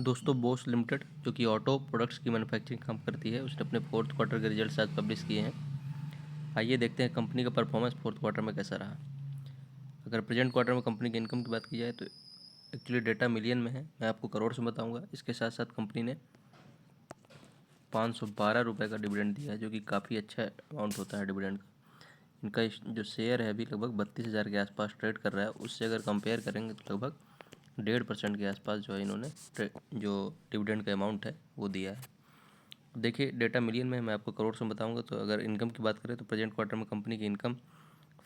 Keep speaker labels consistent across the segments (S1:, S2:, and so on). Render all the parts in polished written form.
S1: दोस्तों बोस लिमिटेड जो कि ऑटो प्रोडक्ट्स की मैन्युफैक्चरिंग काम करती है, उसने अपने फोर्थ क्वार्टर के रिजल्ट्स आज पब्लिश किए हैं। आइए देखते हैं कंपनी का परफॉर्मेंस फोर्थ क्वार्टर में कैसा रहा। अगर प्रेजेंट क्वार्टर में कंपनी की इनकम की बात की जाए तो एक्चुअली डेटा मिलियन में है, मैं आपको करोड़ से बताऊंगा। इसके साथ साथ कंपनी ने 512 रुपये का डिविडेंड दिया है, जो कि काफ़ी अच्छा अमाउंट होता है डिविडेंड का। इनका जो शेयर है अभी लगभग 32,000 के आसपास ट्रेड कर रहा है। उससे अगर कंपेयर करेंगे तो लगभग 1.5% के आसपास जो है इन्होंने जो डिविडेंड का अमाउंट है वो दिया है। देखिए डेटा मिलियन में मैं आपको करोड़ से बताऊंगा। तो अगर इनकम की बात करें तो प्रेजेंट क्वार्टर में कंपनी की इनकम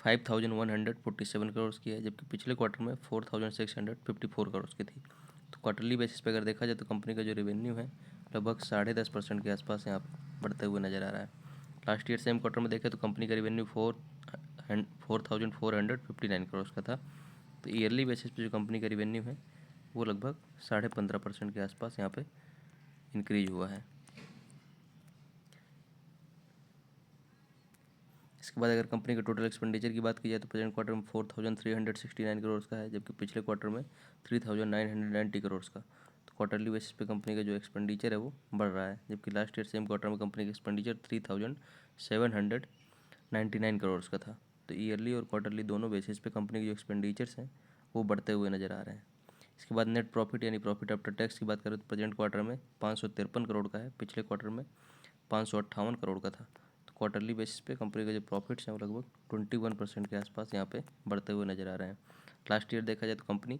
S1: 5,147 करोड़ की है, जबकि पिछले क्वार्टर में 4,654 करोड़ की थी। तो क्वार्टरली बेसिस पे अगर देखा जाए तो कंपनी का जो रेवेन्यू है लगभग 10.5% के आसपास यहाँ बढ़ते हुए नज़र आ रहा है। लास्ट ईयर सेम क्वार्टर में देखें तो कंपनी का रेवेन्यू 4,459 करोड़ का था। तो ईयरली बेसिस पे जो कंपनी का रेवेन्यू है वो लगभग 15.5% के आसपास यहाँ पे इंक्रीज हुआ है। इसके बाद अगर कंपनी के टोटल एक्सपेंडिचर की बात की जाए तो प्रेजेंट क्वार्टर में 4,369 करोड़ का है, जबकि पिछले क्वार्टर में 3,990 करोड़ का। तो क्वार्टरली बेसिस पे कंपनी का जो एक्सपेंडिचर है वो बढ़ रहा है, जबकि लास्ट ईयर सेम क्वार्टर में कंपनी का एक्सपेंडिचर 3,799 करोड़ का था। तो ईयरली और क्वार्टरली दोनों बेसिस पे कंपनी के जो एक्सपेंडिचर्स हैं वो बढ़ते हुए नज़र आ रहे हैं। इसके बाद नेट प्रॉफिट यानी प्रॉफिट आफ्टर टैक्स की बात करें तो प्रेजेंट क्वार्टर में 553 करोड़ का है, पिछले क्वार्टर में 558 करोड़ का था। तो क्वार्टरली बेसिस पे कंपनी के जो प्रॉफिट्स हैं वो लगभग 21% के आसपास यहाँ पे बढ़ते हुए नज़र आ रहे हैं। लास्ट ईयर देखा जाए तो कंपनी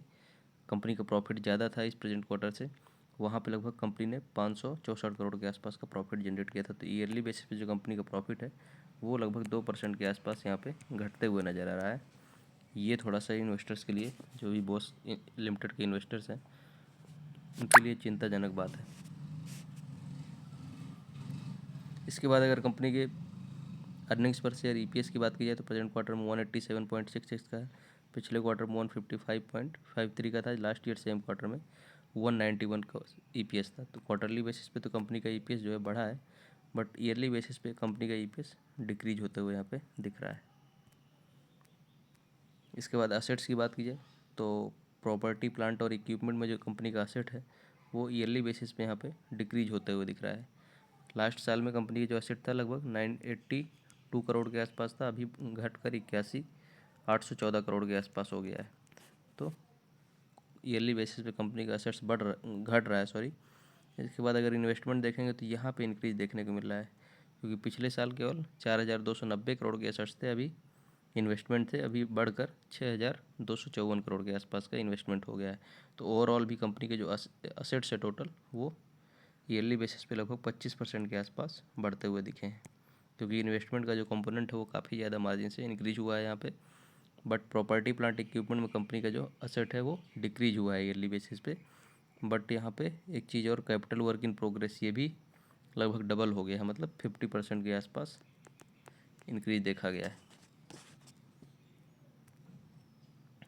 S1: का प्रॉफिट ज़्यादा था इस प्रेजेंट क्वार्टर से। वहाँ पे लगभग कंपनी ने 564 करोड़ के आसपास का प्रॉफिट जनरेट किया था। तो ईयरली बेसिस पे जो कंपनी का प्रॉफिट है वो लगभग 2% के आसपास यहाँ पे घटते हुए नज़र आ रहा है। ये थोड़ा सा इन्वेस्टर्स के लिए, जो भी बॉस लिमिटेड के इन्वेस्टर्स हैं, उनके लिए चिंताजनक बात है। इसके बाद अगर कंपनी के अर्निंग्स पर शेयर ईपीएस की बात की जाए तो प्रेजेंट क्वार्टर में 187.66 का है, पिछले क्वार्टर में 155.53 का था। लास्ट ईयर सेम क्वार्टर में 191 का ईपीएस था। तो क्वार्टरली बेसिस पे तो कंपनी का ईपीएस जो है बढ़ा है, बट ईयरली बेसिस पे कंपनी का ईपीएस डिक्रीज होते हुए यहाँ पे दिख रहा है। इसके बाद असेट्स की बात की जाए तो प्रॉपर्टी प्लांट और इक्विपमेंट में जो कंपनी का असेट है वो ईयरली बेसिस पे यहाँ पे डिक्रीज होते हुए दिख रहा है। लास्ट साल में कंपनी की जो असेट था लगभग 982 करोड़ के आसपास था, अभी घटकर 81,814 करोड़ के आसपास हो गया है। तो ईयरली बेसिस पे कंपनी का असेट्स घट रहा है, सॉरी। इसके बाद अगर इन्वेस्टमेंट देखेंगे तो यहाँ पे इंक्रीज देखने को मिल रहा है, क्योंकि पिछले साल केवल 4,290 करोड़ के असेट्स थे, अभी इन्वेस्टमेंट थे, अभी बढ़कर 6,254 करोड़ के आसपास का इन्वेस्टमेंट हो गया है। तो ओवरऑल भी कंपनी के जो असेट्स है टोटल वो ईयरली बेसिस पे लगभग 25% के आसपास बढ़ते हुए दिखे हैं, क्योंकि इन्वेस्टमेंट का जो कंपोनेंट है वो काफ़ी ज़्यादा मार्जिन से इंक्रीज हुआ है यहाँ पे। बट प्रॉपर्टी प्लांट इक्विपमेंट में कंपनी का जो असेट है वो डिक्रीज हुआ है ईयरली बेसिस पे। बट यहाँ पे एक चीज़ और, कैपिटल वर्क इन प्रोग्रेस ये भी लगभग डबल हो गया है, मतलब 50% के आसपास इंक्रीज देखा गया है।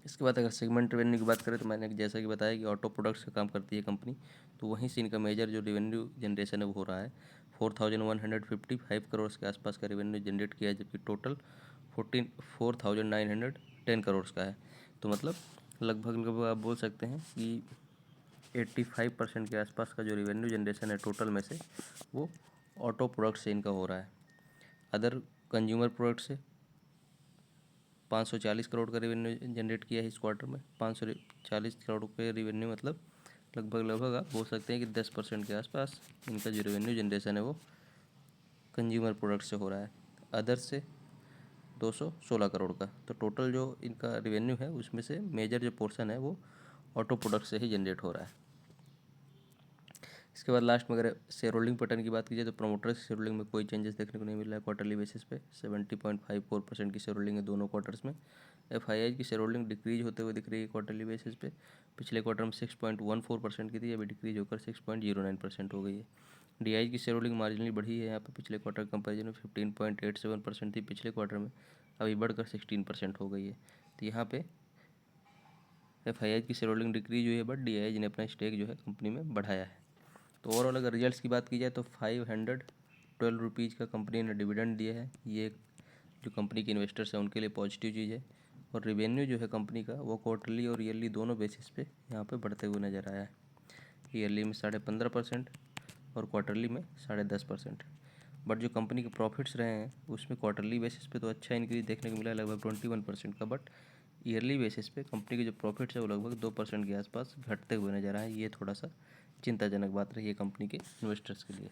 S1: इसके बाद अगर सेगमेंट रेवेन्यू की बात करें तो मैंने जैसा कि बताया कि ऑटो प्रोडक्ट्स का काम करती है कंपनी, तो वहीं से इनका मेजर जो रेवेन्यू जनरेशन है वो हो रहा है। 4,155 करोड़ के आसपास का रेवेन्यू जनरेट किया है, जबकि टोटल 4,910 करोड़ का है। तो मतलब लगभग आप बोल सकते हैं कि 85% के आसपास का जो रेवेन्यू जनरेशन है टोटल में से वो ऑटो प्रोडक्ट से इनका हो रहा है। अदर कंज्यूमर प्रोडक्ट से 540 करोड़ का रेवेन्यू जनरेट किया है इस क्वार्टर में। 540 करोड़ रुपये रेवेन्यू मतलब लगभग आप बोल सकते हैं कि 10% के आसपास इनका जो रेवेन्यू जनरेशन है वो कंज्यूमर प्रोडक्ट से हो रहा है। अदर से 216 करोड़ का। तो टोटल जो इनका रेवेन्यू है उसमें से मेजर जो पोर्शन है वो ऑटो प्रोडक्ट से ही जनरेट हो रहा है। इसके बाद लास्ट में अगर शेयर होल्डिंग पैटर्न की बात की जाए तो प्रोमोटर्स शेयर होल्डिंग में कोई चेंजेस देखने को नहीं मिल रहा है क्वार्टरली बेसिस पे। 70.54% की शेयर होल्डिंग है दोनों क्वार्टर्स में। एफआईआई की शेयर होल्डिंग डिक्रीज होते हुए दिख रही है क्वार्टरली बेसिस पे। पिछले क्वार्टर में 6.14% की थी, अभी डिक्रीज होकर 6.09% हो गई है। डीआई की शेयर होल्डिंग मार्जिनली बढ़ी है यहाँ पे, पिछले क्वार्टर कंपेरिजन में 15.87% थी पिछले क्वार्टर में, अभी बढ़कर 16% हो गई है। तो यहाँ पे एफआईआई की शेयर होल्डिंग डिक्रीज हुई है, बट डीआई ने अपना स्टेक जो है कंपनी में बढ़ाया है। तो ओवरऑल अगर रिजल्ट्स की बात की जाए तो 512 रुपीज़ का कंपनी ने डिविडेंड दिया है। ये जो कंपनी के इन्वेस्टर्स हैं उनके लिए पॉजिटिव चीज़ है। और रेवेन्यू जो है कंपनी का वो क्वार्टरली और ईयरली दोनों बेसिस पे यहाँ पे बढ़ते हुए नज़र आया है। ईयरली में 15.5% और क्वार्टरली में 10.5%। बट जो कंपनी के प्रॉफिट्स रहे हैं उसमें क्वार्टरली बेसिस पे तो अच्छा इंक्रीज देखने को मिला है, लगभग 21% का। बट ईयरली बेसिस पे कंपनी के जो प्रॉफिट्स है वो लगभग 2% के आसपास घटते हुए नजर आए। ये थोड़ा सा चिंताजनक बात रही है कंपनी के इन्वेस्टर्स के लिए।